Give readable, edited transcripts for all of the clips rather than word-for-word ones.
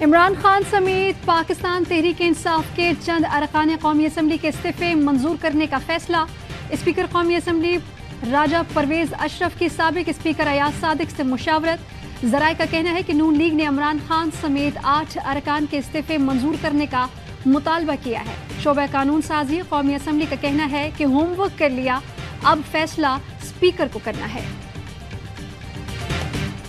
عمران خان سمیت پاکستان تحریک انصاف کے چند ارکان قومی اسمبلی کے استعفے منظور کرنے کا فیصلہ۔ اسپیکر قومی اسمبلی راجہ پرویز اشرف کی سابق اسپیکر ایاز صادق سے مشاورت۔ ذرائع کا کہنا ہے کہ نون لیگ نے عمران خان سمیت 8 ارکان کے استعفے منظور کرنے کا مطالبہ کیا ہے۔ شعبہ قانون سازی قومی اسمبلی کا کہنا ہے کہ ہوم ورک کر لیا، اب فیصلہ اسپیکر کو کرنا ہے۔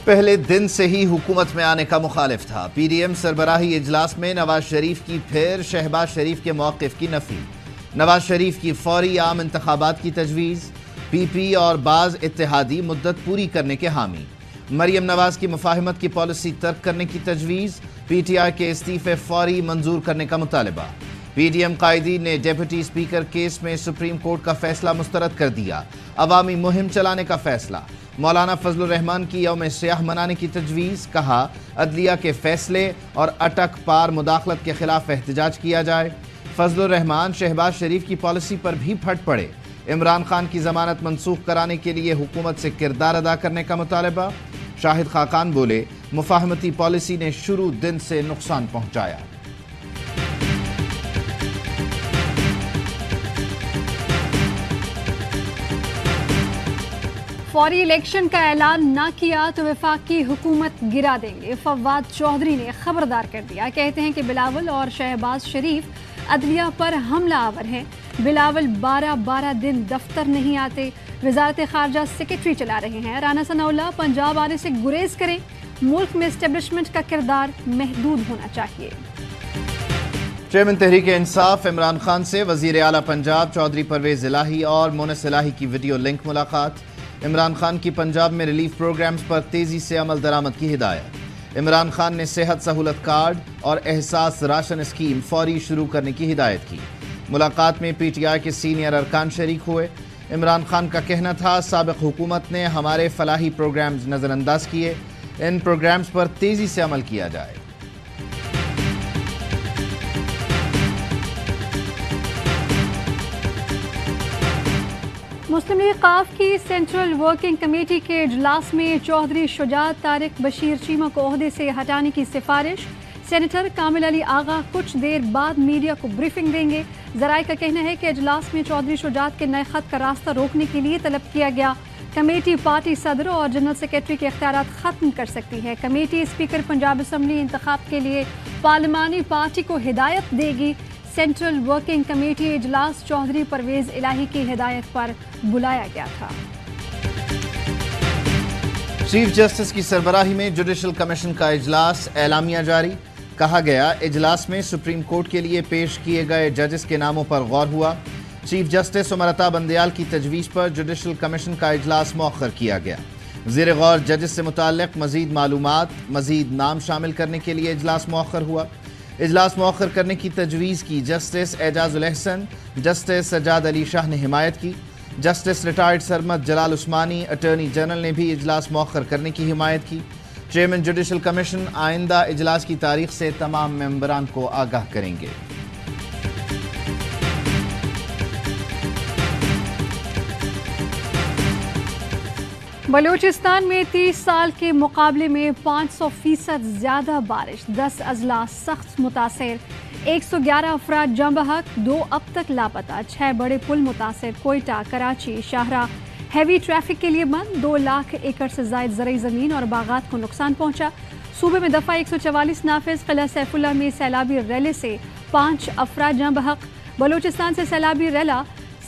پہلے دن سے ہی حکومت میں آنے کا مخالف تھا۔ پی ڈی ایم سربراہی اجلاس میں نواز شریف کی پھر شہباز شریف کے موقف کی نفی۔ نواز شریف کی فوری عام انتخابات کی تجویز۔ پی پی اور بعض اتحادی مدت پوری کرنے کے حامی۔ مریم نواز کی مفاہمت کی پالیسی ترک کرنے کی تجویز۔ پی ٹی آئی کے استعفے فوری منظور کرنے کا مطالبہ۔ پی ڈی ایم قائدین نے ڈیپٹی اسپیکر کیس میں سپریم کورٹ کا فیصلہ مسترد کر دیا۔ عوامی مہم چلانے کا فیصلہ۔ مولانا فضل الرحمان کی یوم سیاہ منانے کی تجویز۔ کہا عدلیہ کے فیصلے اور اٹک پار مداخلت کے خلاف احتجاج کیا جائے۔ فضل الرحمان شہباز شریف کی پالیسی پر بھی پھٹ پڑے۔ عمران خان کی ضمانت منسوخ کرانے کے لیے حکومت سے کردار ادا کرنے کا مطالبہ۔ شاہد خاقان بولے مفاہمتی پالیسی نے شروع دن سے نقصان پہنچایا۔ فوری الیکشن کا اعلان نہ کیا تو وفاقی حکومت گرا دیں گے، فواد چودھری نے خبردار کر دیا۔ کہتے ہیں کہ بلاول اور شہباز شریف عدلیہ پر حملہ آور ہیں۔ بلاول 12 دن دفتر نہیں آتے، وزارت خارجہ سیکرٹری چلا رہے ہیں۔ رانا ثناء اللہ پنجاب آنے سے گریز کریں، ملک میں اسٹیبلشمنٹ کا کردار محدود ہونا چاہیے۔ چیئرمین تحریک انصاف عمران خان سے وزیر اعلیٰ پنجاب چودھری پرویز الہی اور مونس الہی کی ویڈیو لنک ملاقات۔ عمران خان کی پنجاب میں ریلیف پروگرامز پر تیزی سے عمل درآمد کی ہدایت۔ عمران خان نے صحت سہولت کارڈ اور احساس راشن اسکیم فوری شروع کرنے کی ہدایت کی۔ ملاقات میں پی ٹی آئی کے سینئر ارکان شریک ہوئے۔ عمران خان کا کہنا تھا سابق حکومت نے ہمارے فلاحی پروگرامز نظر انداز کیے، ان پروگرامز پر تیزی سے عمل کیا جائے۔ مسلم لیگ قاف کی سینٹرل ورکنگ کمیٹی کے اجلاس میں چودھری شجاعت طارق بشیر چیمہ کو عہدے سے ہٹانے کی سفارش۔ سینیٹر کامل علی آغا کچھ دیر بعد میڈیا کو بریفنگ دیں گے۔ ذرائع کا کہنا ہے کہ اجلاس میں چودھری شجاعت کے نئے خط کا راستہ روکنے کے لیے طلب کیا گیا۔ کمیٹی پارٹی صدر اور جنرل سیکرٹری کے اختیارات ختم کر سکتی ہے۔ کمیٹی اسپیکر پنجاب اسمبلی انتخاب کے لیے پارلیمانی پارٹی کو ہدایت دے گی۔ سینٹرل ورکنگ کمیٹی اجلاس چودھری پرویز الہی کی ہدایت پر بلایا گیا تھا۔ چیف جسٹس کی سربراہی میں جوڈیشل کمیشن کا اجلاس، اعلامیہ جاری۔ کہا گیا اجلاس میں سپریم کورٹ کے لیے پیش کیے گئے ججز کے ناموں پر غور ہوا۔ چیف جسٹس امرتا بندیال کی تجویز پر جوڈیشل کمیشن کا اجلاس مؤخر کیا گیا۔ زیر غور ججز سے متعلق مزید معلومات، مزید نام شامل کرنے کے لیے اجلاس مؤخر ہوا۔ اجلاس مؤخر کرنے کی تجویز کی جسٹس اعجاز الاحسن، جسٹس سجاد علی شاہ نے حمایت کی۔ جسٹس ریٹائرڈ سرمد جلال عثمانی اٹارنی جنرل نے بھی اجلاس مؤخر کرنے کی حمایت کی۔ چیئرمین جوڈیشل کمیشن آئندہ اجلاس کی تاریخ سے تمام ممبران کو آگاہ کریں گے۔ بلوچستان میں 30 سال کے مقابلے میں 500% زیادہ بارش، 10 اضلاع سخت متاثر، 111 افراد جاں بحق، 2 اب تک لاپتہ، 6 بڑے پل متاثر، کوئٹہ، کراچی، شاہراہ ہیوی ٹریفک کے لیے بند، 2 لاکھ ایکڑ سے زائد زرعی زمین اور باغات کو نقصان پہنچا۔ صوبے میں دفعہ 144 نافذ، قلعہ سیف اللہ میں سیلابی ریلے سے 5 افراد جاں بحق۔ بلوچستان سے سیلابی ریلا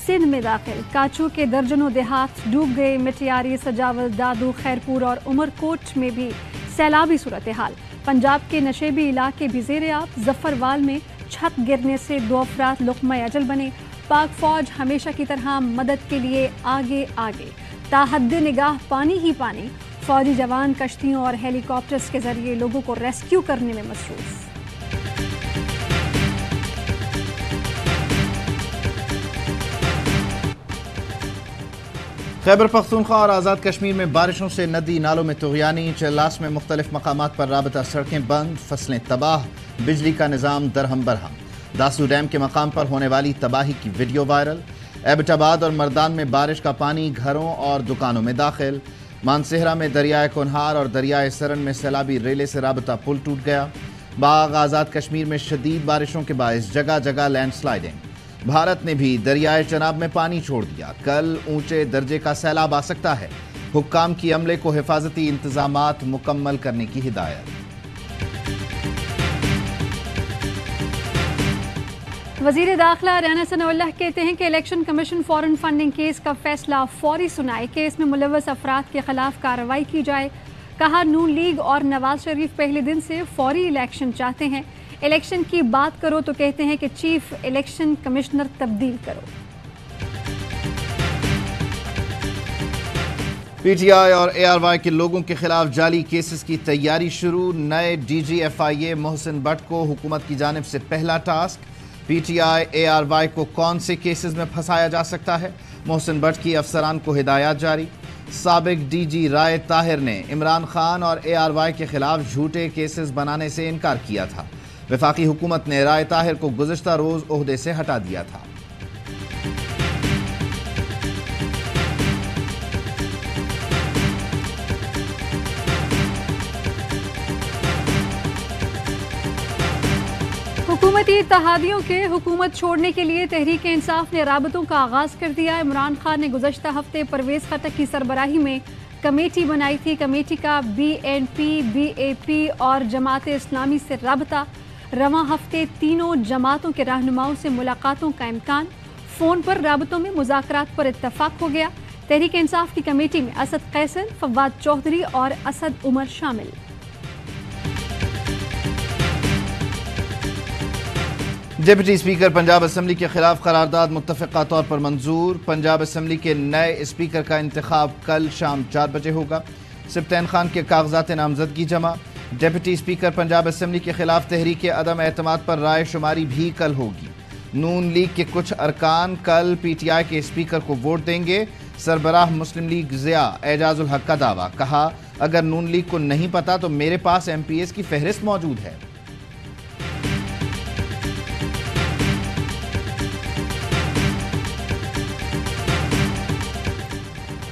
سندھ میں داخل، کاچو کے درجنوں دیہات ڈوب گئے، مٹیاری، سجاول، دادو، خیرپور اور عمر کوٹ میں بھی سیلابی صورتحال۔ پنجاب کے نشیبی علاقے بھی زیر آب، ظفروال میں چھت گرنے سے 2 افراد لقمہ اجل بنے۔ پاک فوج ہمیشہ کی طرح مدد کے لیے آگے آگے، تاحد نگاہ پانی ہی پانی، فوجی جوان کشتیوں اور ہیلی کاپٹرز کے ذریعے لوگوں کو ریسکیو کرنے میں مصروف۔ خیبر پختونخوا اور آزاد کشمیر میں بارشوں سے ندی نالوں میں طغیانی، چلاس میں مختلف مقامات پر رابطہ سڑکیں بند، فصلیں تباہ، بجلی کا نظام درہم برہم۔ داسو ڈیم کے مقام پر ہونے والی تباہی کی ویڈیو وائرل۔ ایبٹ آباد اور مردان میں بارش کا پانی گھروں اور دکانوں میں داخل۔ مانسہرہ میں دریائے کنہار اور دریائے سرن میں سیلابی ریلے سے رابطہ پل ٹوٹ گیا۔ باغ آزاد کشمیر میں شدید بارشوں کے باعث جگہ جگہ لینڈ سلائیڈنگ۔ بھارت نے بھی دریائے چناب میں پانی چھوڑ دیا، کل اونچے درجے کا سیلاب آ سکتا ہے۔ حکام کی عملے کو حفاظتی انتظامات مکمل کرنے کی ہدایت۔ وزیر داخلہ رانا ثناء اللہ کہتے ہیں کہ election commission foreign funding case کا فیصلہ فوری سنائے، کیس میں ملوث افراد کے خلاف کارروائی کی جائے۔ کہا نون لیگ اور نواز شریف پہلے دن سے فوری الیکشن چاہتے ہیں، الیکشن کی بات کرو تو کہتے ہیں کہ چیف الیکشن کمشنر تبدیل کرو۔ پی ٹی آئی اور اے آر وائی کے لوگوں کے خلاف جعلی کیسز کی تیاری شروع، نئے D G F I A Mohsin Butt کو حکومت کی جانب سے پہلا task. P T I A R Y کو کون سے کیسز میں پھنسایا جا سکتا ہے، محسن بٹ کی افسران کو ہدایات جاری۔ سابق ڈی جی رائے طاہر نے عمران خان اور اے آر وائی کے خلاف جھوٹے کیسز بنانے سے انکار کیا تھا، وفاقی حکومت نے رائے طاہر کو گزشتہ روز عہدے سے ہٹا دیا تھا۔ حکومتی اتحادیوں کے حکومت چھوڑنے کے لیے تحریک انصاف نے رابطوں کا آغاز کر دیا۔ عمران خان نے گزشتہ ہفتے پرویز خٹک کی سربراہی میں کمیٹی بنائی تھی۔ کمیٹی کا بی این پی، بی اے پی اور جماعت اسلامی سے رابطہ۔ رواں ہفتے تینوں جماعتوں کے رہنماؤں سے ملاقاتوں کا امکان، فون پر رابطوں میں مذاکرات پر اتفاق ہو گیا۔ تحریک انصاف کی کمیٹی میں اسد قیصر، فواد چودھری اور اسد عمر شامل۔ ڈپٹی اسپیکر پنجاب اسمبلی کے خلاف قرارداد متفقہ طور پر منظور۔ پنجاب اسمبلی کے نئے اسپیکر کا انتخاب کل شام 4 بجے ہوگا۔ سبطین خان کے کاغذات نامزدگی جمع۔ ڈپٹی اسپیکر پنجاب اسمبلی کے خلاف تحریک عدم اعتماد پر رائے شماری بھی کل ہوگی۔ نون لیگ کے کچھ ارکان کل پی ٹی آئی کے اسپیکر کو ووٹ دیں گے۔ سربراہ مسلم لیگ ضیاء اعجاز الحق کا دعویٰ، کہا اگر نون لیگ کو نہیں پتا تو میرے پاس ایم پی ایز کی فہرست موجود ہے۔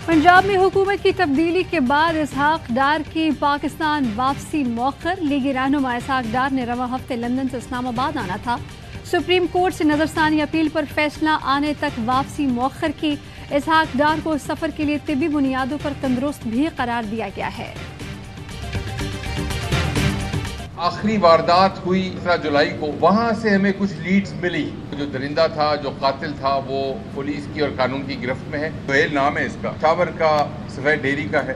پنجاب میں حکومت کی تبدیلی کے بعد اسحاق ڈار کی پاکستان واپسی مؤخر۔ لیگی رہنما اسحاق ڈار نے رواں ہفتے لندن سے اسلام آباد آنا تھا۔ سپریم کورٹ سے نظرثانی اپیل پر فیصلہ آنے تک واپسی مؤخر کی۔ اسحاق ڈار کو اس سفر کے لیے طبی بنیادوں پر تندرست بھی قرار دیا گیا ہے۔ آخری واردات ہوئی 17 جولائی کو، وہاں سے ہمیں کچھ لیڈز ملی۔ جو درندہ تھا، جو قاتل تھا، وہ پولیس کی اور قانون کی گرفت میں ہے۔ سہیل نام ہے اس کا، پشاور کا سفید ڈیری کا ہے۔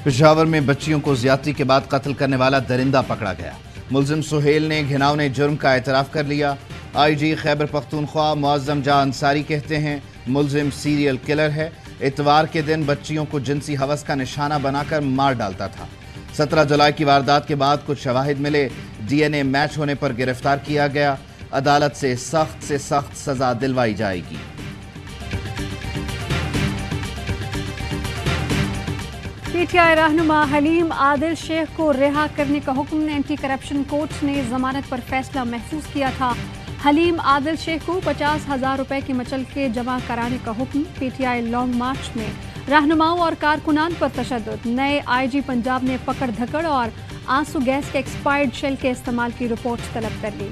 پشاور میں بچیوں کو زیادتی کے بعد قتل کرنے والا درندہ پکڑا گیا۔ ملزم سہیل نے گھناؤنے جرم کا اعتراف کر لیا۔ آئی جی خیبر پختونخوا معظم جاں انصاری کہتے ہیں ملزم سیریل کلر ہے، اتوار کے دن بچیوں کو جنسی ہوس کا نشانہ بنا کر مار ڈالتا تھا۔ 17 جولائی کی واردات کے بعد کچھ شواہد ملے، ڈی این اے میچ ہونے پر گرفتار کیا گیا۔ عدالت سے سخت سزا دلوائی جائے گی۔ پی ٹی آئی رہنما حلیم عادل شیخ کو رہا کرنے کا حکم۔ اینٹی کرپشن کورٹ نے ضمانت پر فیصلہ محفوظ کیا تھا۔ حلیم عادل شیخ کو 50,000 روپے کی مچلکے جمع کرانے کا حکم۔ پی ٹی آئی لانگ مارچ میں رہنماؤں اور کارکنان پر تشدد، نئے آئی جی پنجاب نے پکڑ دھکڑ اور آنسو گیس کے ایکسپائرڈ شیل کے استعمال کی رپورٹ طلب کر لی۔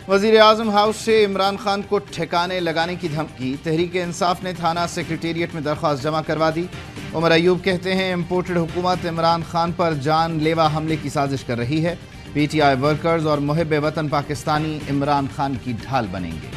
وزیر اعظم ہاؤس سے عمران خان کو ٹھکانے لگانے کی دھمکی، تحریک انصاف نے تھانہ سیکریٹریٹ میں درخواست جمع کروا دی۔ عمر ایوب کہتے ہیں امپورٹڈ حکومت عمران خان پر جان لیوا حملے کی سازش کر رہی ہے۔ پی ٹی آئی ورکرز اور محب وطن پاکستانی عمران خان کی ڈھال بنیں گے۔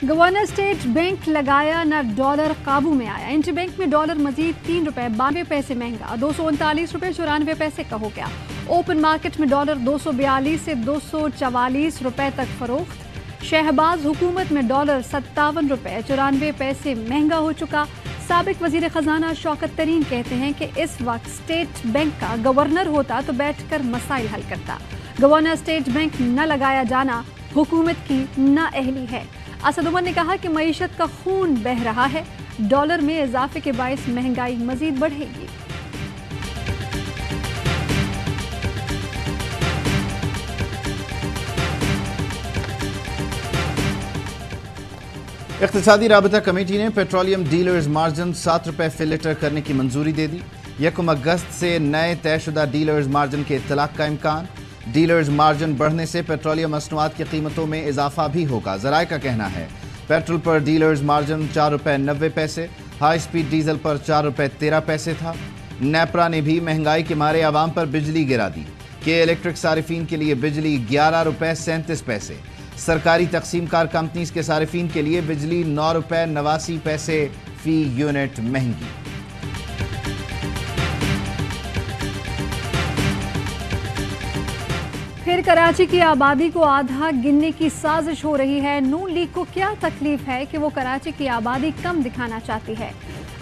گورنر اسٹیٹ بینک لگایا نہ ڈالر قابو میں آیا۔ انٹر بینک میں ڈالر مزید 3 روپے 92 پیسے مہنگا، 239 روپے 94 پیسے کا ہو گیا۔ اوپن مارکیٹ میں ڈالر 242 سے 244 روپے تک فروخت۔ شہباز حکومت میں ڈالر 57 روپے 94 پیسے مہنگا ہو چکا۔ سابق وزیر خزانہ شوکت ترین کہتے ہیں کہ اس وقت اسٹیٹ بینک کا گورنر ہوتا تو بیٹھ کر مسائل حل کرتا۔ گورنر اسٹیٹ بینک نہ لگایا جانا حکومت کی نااہلی ہے۔ اسد عمر نے کہا کہ معیشت کا خون بہہ رہا ہے، ڈالر میں اضافے کے باعث مہنگائی مزید بڑھے گی۔ اقتصادی رابطہ کمیٹی نے پیٹرولیم ڈیلرز مارجن 7 روپے فی لیٹر کرنے کی منظوری دے دی۔ 1 اگست سے نئے طے شدہ ڈیلرز مارجن کے اطلاق کا امکان۔ ڈیلرز مارجن بڑھنے سے پیٹرولیم مصنوعات کی قیمتوں میں اضافہ بھی ہوگا۔ ذرائع کا کہنا ہے پیٹرول پر ڈیلرز مارجن 4 روپے 90 پیسے، ہائی سپیڈ ڈیزل پر 4 روپے 13 پیسے تھا۔ نیپرا نے بھی مہنگائی کے مارے عوام پر بجلی گرا دی کہ الیکٹرک صارفین کے لیے بجلی 11 روپے 37 پیسے، سرکاری تقسیم کار کمپنیز کے صارفین کے لیے بجلی 9 روپے 89 پیسے فی یونٹ مہنگی۔ پھر کراچی کی آبادی کو آدھا گننے کی سازش ہو رہی ہے۔ نون لیگ کو کیا تکلیف ہے کہ وہ کراچی کی آبادی کم دکھانا چاہتی ہے؟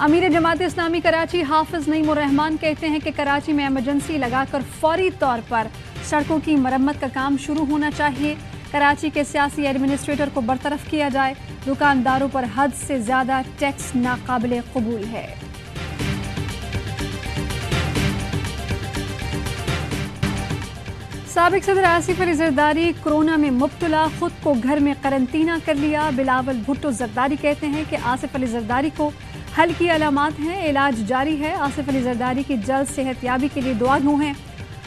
امیر جماعت اسلامی کراچی حافظ نعیم الرحمان کہتے ہیں کہ کراچی میں ایمرجنسی لگا کر فوری طور پر سڑکوں کی مرمت کا کام شروع ہونا چاہیے۔ کراچی کے سیاسی ایڈمنسٹریٹر کو برطرف کیا جائے۔ دکانداروں پر حد سے زیادہ ٹیکس ناقابل قبول ہے۔ سابق صدر آصف علی زرداری کورونا میں مبتلا، خود کو گھر میں قرنطینہ کر لیا۔ بلاول بھٹو زرداری کہتے ہیں کہ آصف علی زرداری کو ہلکی علامات ہیں، علاج جاری ہے۔ آصف علی زرداری کی جلد صحت یابی کے لیے دعا گو ہیں۔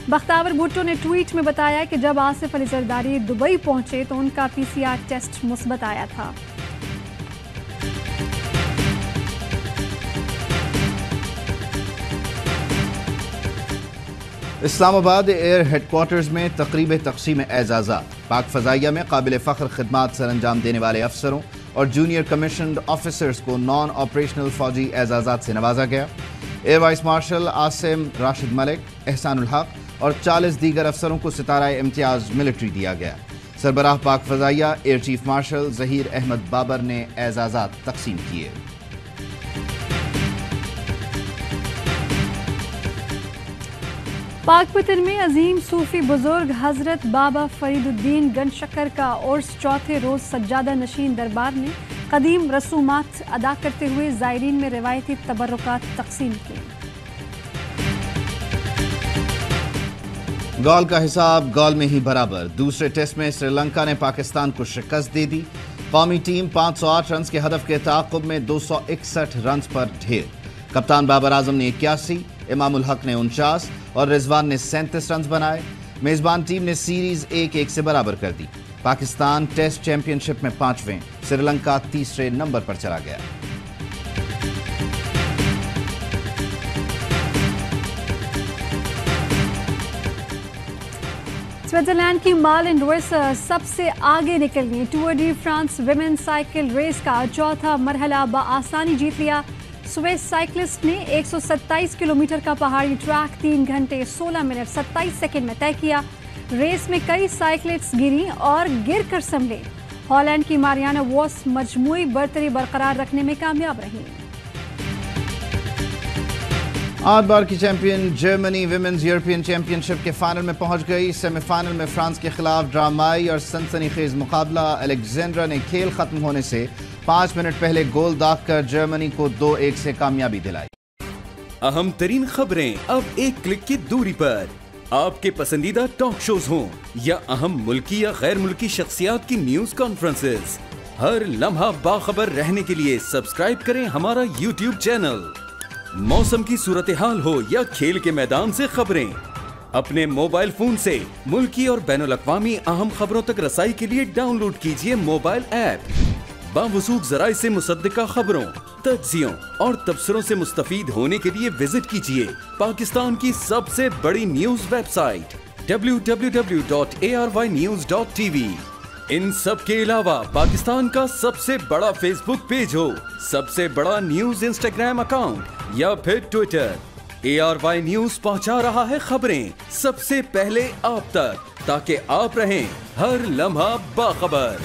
بختیور بھٹو نے ٹویٹ میں بتایا کہ جب آصف علی زرداری دبئی پہنچے تو ان کا PCR ٹیسٹ مثبت آیا تھا۔ اسلام آباد ایئر ہیڈ کوارٹرز میں تقریب تقسیم اعزازات۔ پاک فضائیہ میں قابل فخر خدمات سر انجام دینے والے افسروں اور جونیئر کمیشنڈ آفیسرز کو نان آپریشنل فوجی اعزازات سے نوازا گیا۔ Air vice marshal Asim Rashid Malik, Ehsan ul Haq اور 40 دیگر افسروں کو ستارہ امتیاز ملٹری دیا گیا۔ سربراہ پاک فضائیہ air chief marshal Zaheer Ahmed Babar نے اعزازات تقسیم کیے۔ پاک پتن میں عظیم صوفی بزرگ حضرت بابا فرید الدین گنج شکر کا عرس چوتھے روز سجادہ نشین دربار نے قدیم رسومات ادا کرتے ہوئے زائرین میں روایتی تبرکات تقسیم کی۔ گول کا حساب گول میں ہی برابر۔ دوسرے ٹیسٹ میں سری لنکا نے پاکستان کو شکست دے دی۔ قومی ٹیم 508 رنز کے ہدف کے تعاقب میں 261 رنز پر ڈھیر۔ کپتان بابر اعظم نے 81، امام الحق نے 49 اور رضوان نے 37 رنز بنائے۔ میزبان ٹیم نے سیریز 1-1 سے برابر کر دی۔ پاکستان ٹیسٹ چیمپئن شپ میں 5ویں، سری لنکا تیسرے نمبر پر چلا گیا۔ سوئٹزرلینڈ کی مالن رویسر سب سے آگے نکل گئی۔ Tour de France women cycle race کا چوتھا مرحلہ بآسانی جیت لیا۔ سوئس سائیکلسٹ نے 127 کلومیٹر کا پہاڑی ٹریک 3 گھنٹے 16 منٹ 27 سیکنڈ میں طے کیا۔ ریس میں کئی سائیکلسٹ گریں اور گر کر سنبھلے۔ ہالینڈ کی ماریانا ووس مجموعی برتری برقرار رکھنے میں کامیاب رہی۔ 8 بار کی champion Germany women's European champion کے فائنل میں پہنچ گئی۔ سیمی فائنل میں فرانس کے خلاف ڈرامائی اور سنسنی خیز مقابلہ۔ الیگزینڈرا نے کھیل ختم ہونے سے 5 منٹ پہلے گول داغ کر جرمنی کو 2-1 سے کامیابی دلائی۔ اہم ترین خبریں اب ایک کلک کی دوری پر۔ آپ کے پسندیدہ ٹاک شوز ہوں یا اہم ملکی یا غیر ملکی شخصیات کی نیوز کانفرنسز، ہر لمحہ باخبر رہنے کے لیے سبسکرائب کریں ہمارا YouTube چینل۔ موسم کی صورتحال ہو یا کھیل کے میدان سے خبریں، اپنے موبائل فون سے ملکی اور بین الاقوامی اہم خبروں تک رسائی کے لیے ڈاؤن لوڈ کیجیے موبائل ایپ۔ باوثوق ذرائع سے مصدقہ خبروں، تجزیوں اور تبصروں سے مستفید ہونے کے لیے وزٹ کیجیے پاکستان کی سب سے بڑی نیوز ویب سائٹ www.arYnews.tv۔ ان سب کے علاوہ پاکستان کا سب سے بڑا فیس بک پیج ہو، سب سے بڑا نیوز انسٹاگرام اکاؤنٹ یا پھر ٹویٹر، ARY نیوز پہنچا رہا ہے خبریں سب سے پہلے آپ تک، تاکہ آپ رہیں ہر لمحہ باخبر۔